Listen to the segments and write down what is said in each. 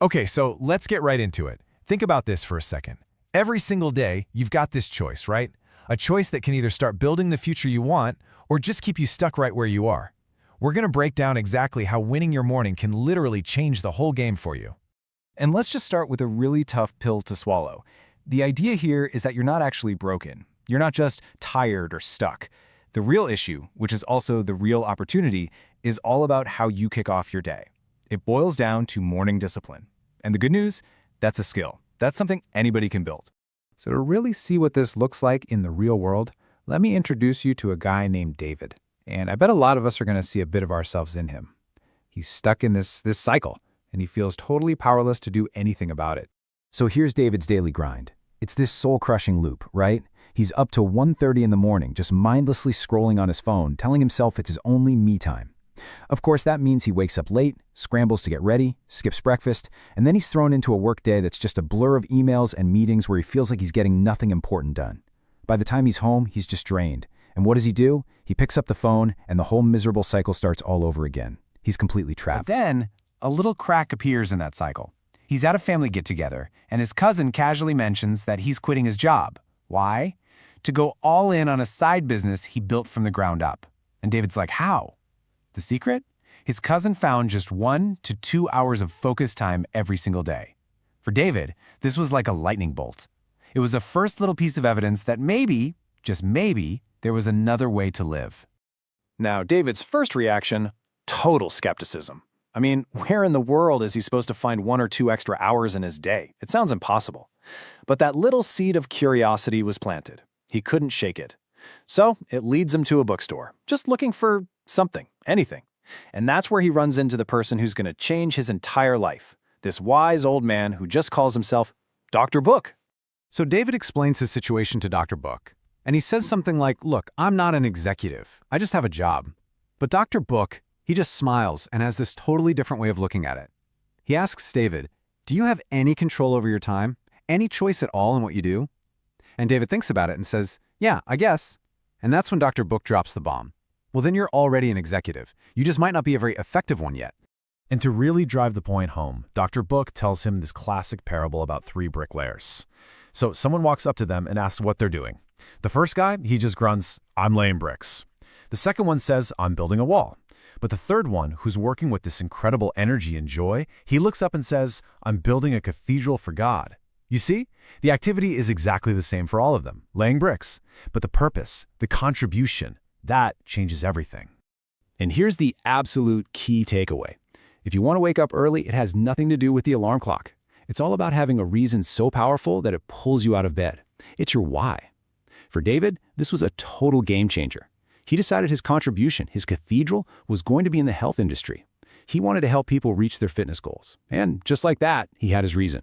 Okay, so let's get right into it. Think about this for a second. Every single day, you've got this choice, right? A choice that can either start building the future you want or just keep you stuck right where you are. We're going to break down exactly how winning your morning can literally change the whole game for you. And let's just start with a really tough pill to swallow. The idea here is that you're not actually broken. You're not just tired or stuck. The real issue, which is also the real opportunity, is all about how you kick off your day. It boils down to morning discipline. And the good news, that's a skill. That's something anybody can build. So to really see what this looks like in the real world, let me introduce you to a guy named David. And I bet a lot of us are going to see a bit of ourselves in him. He's stuck in this cycle, and he feels totally powerless to do anything about it. So here's David's daily grind. It's this soul-crushing loop, right? He's up to 1:30 in the morning, just mindlessly scrolling on his phone, telling himself it's his only me time. Of course, that means he wakes up late, scrambles to get ready, skips breakfast, and then he's thrown into a workday that's just a blur of emails and meetings where he feels like he's getting nothing important done. By the time he's home, he's just drained. And what does he do? He picks up the phone, and the whole miserable cycle starts all over again. He's completely trapped. But then, a little crack appears in that cycle. He's at a family get-together, and his cousin casually mentions that he's quitting his job. Why? To go all in on a side business he built from the ground up. And David's like, how? The secret? His cousin found just 1 to 2 hours of focus time every single day. For David, this was like a lightning bolt. It was a first little piece of evidence that maybe, just maybe, there was another way to live. Now, David's first reaction, total skepticism. I mean, where in the world is he supposed to find 1 or 2 extra hours in his day? It sounds impossible. But that little seed of curiosity was planted. He couldn't shake it. So it leads him to a bookstore, just looking for something, anything. And that's where he runs into the person who's going to change his entire life, this wise old man who just calls himself Dr. Book. So David explains his situation to Dr. Book, and he says something like, look, I'm not an executive. I just have a job. But Dr. Book, he just smiles and has this totally different way of looking at it. He asks David, do you have any control over your time? Any choice at all in what you do? And David thinks about it and says, yeah, I guess. And that's when Dr. Book drops the bomb. Well, then you're already an executive. You just might not be a very effective one yet. And to really drive the point home, Dr. Book tells him this classic parable about 3 bricklayers. So someone walks up to them and asks what they're doing. The first guy, he just grunts, I'm laying bricks. The second one says, I'm building a wall. But the third one, who's working with this incredible energy and joy, he looks up and says, I'm building a cathedral for God. You see, the activity is exactly the same for all of them, laying bricks. But the purpose, the contribution, that changes everything. And here's the absolute key takeaway. If you want to wake up early, it has nothing to do with the alarm clock. It's all about having a reason so powerful that it pulls you out of bed. It's your why. For David, this was a total game changer. He decided his contribution, his cathedral, was going to be in the health industry. He wanted to help people reach their fitness goals. And just like that, he had his reason.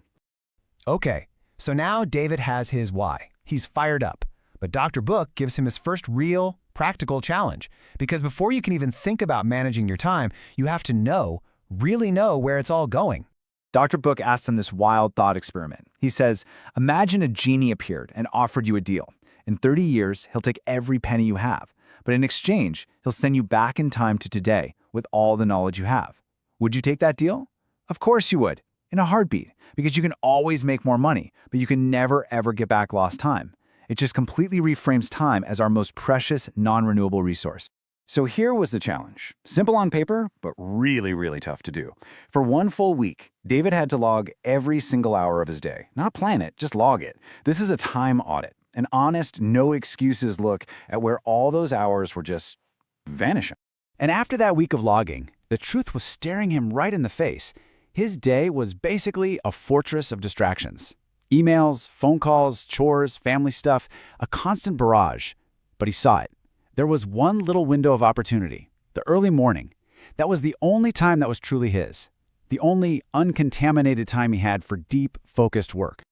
Okay, so now David has his why. He's fired up. But Dr. Book gives him his first real, practical challenge. Because before you can even think about managing your time, you have to really know where it's all going. Dr. Book asks him this wild thought experiment. He says, imagine a genie appeared and offered you a deal. In 30 years, he'll take every penny you have. But in exchange, he'll send you back in time to today with all the knowledge you have. Would you take that deal? Of course you would, in a heartbeat, because you can always make more money, but you can never ever get back lost time. It just completely reframes time as our most precious, non-renewable resource. So here was the challenge. Simple on paper, but really, really tough to do. For 1 full week, David had to log every single hour of his day. Not plan it, just log it. This is a time audit, an honest, no excuses look at where all those hours were just vanishing. And after that week of logging, the truth was staring him right in the face. His day was basically a fortress of distractions. Emails, phone calls, chores, family stuff, a constant barrage. But he saw it. There was one little window of opportunity, the early morning. That was the only time that was truly his. The only uncontaminated time he had for deep, focused work.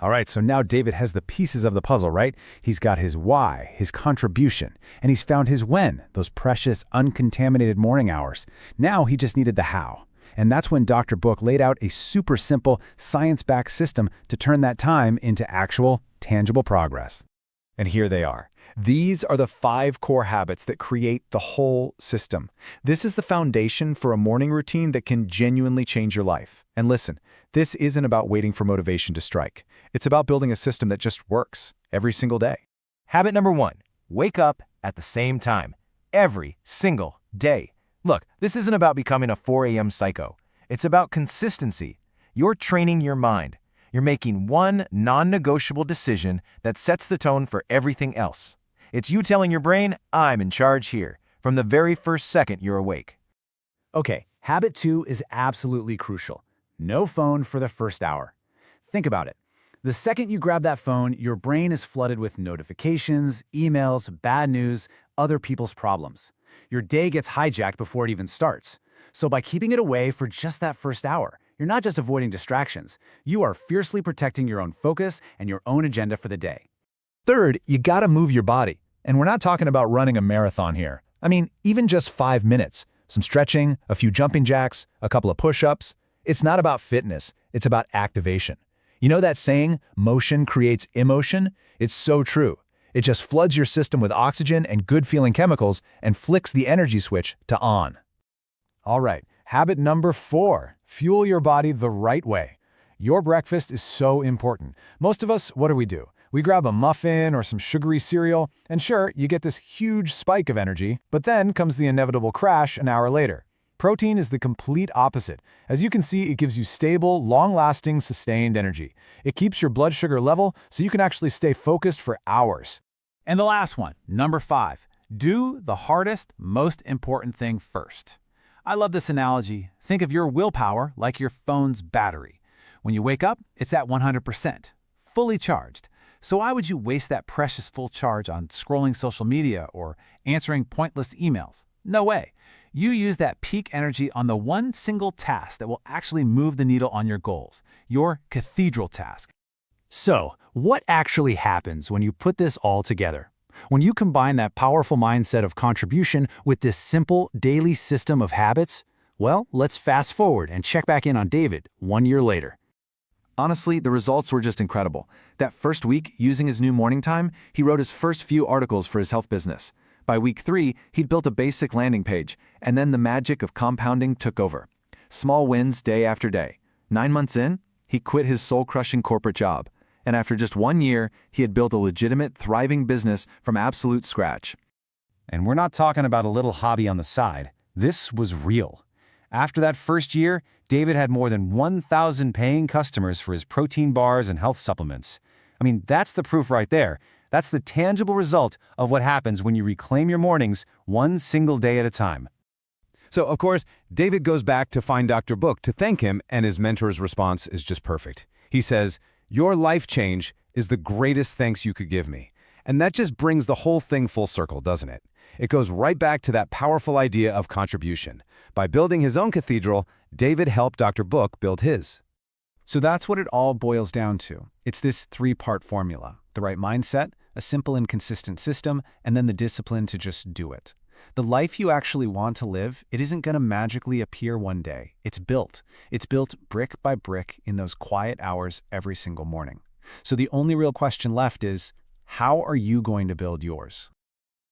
All right, so now David has the pieces of the puzzle, right? He's got his why, his contribution, and he's found his when, those precious, uncontaminated morning hours. Now he just needed the how. And that's when Dr. Book laid out a super simple, science-backed system to turn that time into actual, tangible progress. And here they are. These are the 5 core habits that create the whole system. This is the foundation for a morning routine that can genuinely change your life. And listen, this isn't about waiting for motivation to strike. It's about building a system that just works every single day. Habit number 1, wake up at the same time, every single day. Look, this isn't about becoming a 4 a.m. psycho. It's about consistency. You're training your mind. You're making one non-negotiable decision that sets the tone for everything else. It's you telling your brain, I'm in charge here, from the very first second you're awake. Okay, habit 2 is absolutely crucial. No phone for the first hour. Think about it. The second you grab that phone, your brain is flooded with notifications, emails, bad news, other people's problems. Your day gets hijacked before it even starts. So by keeping it away for just that first hour, you're not just avoiding distractions, you are fiercely protecting your own focus and your own agenda for the day. Third, you gotta move your body. And we're not talking about running a marathon here. I mean, even just 5 minutes. Some stretching, a few jumping jacks, a couple of push-ups. It's not about fitness, it's about activation. You know that saying, motion creates emotion? It's so true. It just floods your system with oxygen and good-feeling chemicals and flicks the energy switch to on. All right, habit number 4, fuel your body the right way. Your breakfast is so important. Most of us, what do? We grab a muffin or some sugary cereal, and sure, you get this huge spike of energy, but then comes the inevitable crash an hour later. Protein is the complete opposite. As you can see, it gives you stable, long-lasting, sustained energy. It keeps your blood sugar level so you can actually stay focused for hours. And the last one, number 5, do the hardest, most important thing first. I love this analogy. Think of your willpower like your phone's battery. When you wake up, it's at 100%, fully charged. So why would you waste that precious full charge on scrolling social media or answering pointless emails? No way. You use that peak energy on the one single task that will actually move the needle on your goals, your cathedral task. So, what actually happens when you put this all together? When you combine that powerful mindset of contribution with this simple daily system of habits? Well, let's fast forward and check back in on David 1 year later. Honestly, the results were just incredible. That first week, using his new morning time, he wrote his first few articles for his health business. By week 3, he'd built a basic landing page, and then the magic of compounding took over. Small wins day after day. 9 months in, he quit his soul-crushing corporate job. And after just 1 year, he had built a legitimate, thriving business from absolute scratch. And we're not talking about a little hobby on the side. This was real. After that first year, David had more than 1,000 paying customers for his protein bars and health supplements. I mean, that's the proof right there. That's the tangible result of what happens when you reclaim your mornings one single day at a time. So, of course, David goes back to find Dr. Book to thank him, and his mentor's response is just perfect. He says, "Your life change is the greatest thanks you could give me." And that just brings the whole thing full circle, doesn't it? It goes right back to that powerful idea of contribution. By building his own cathedral, David helped Dr. Book build his. So that's what it all boils down to. It's this 3-part formula: the right mindset, a simple and consistent system, and then the discipline to just do it. The life you actually want to live, it isn't going to magically appear one day. It's built. It's built brick by brick in those quiet hours every single morning. So the only real question left is, how are you going to build yours?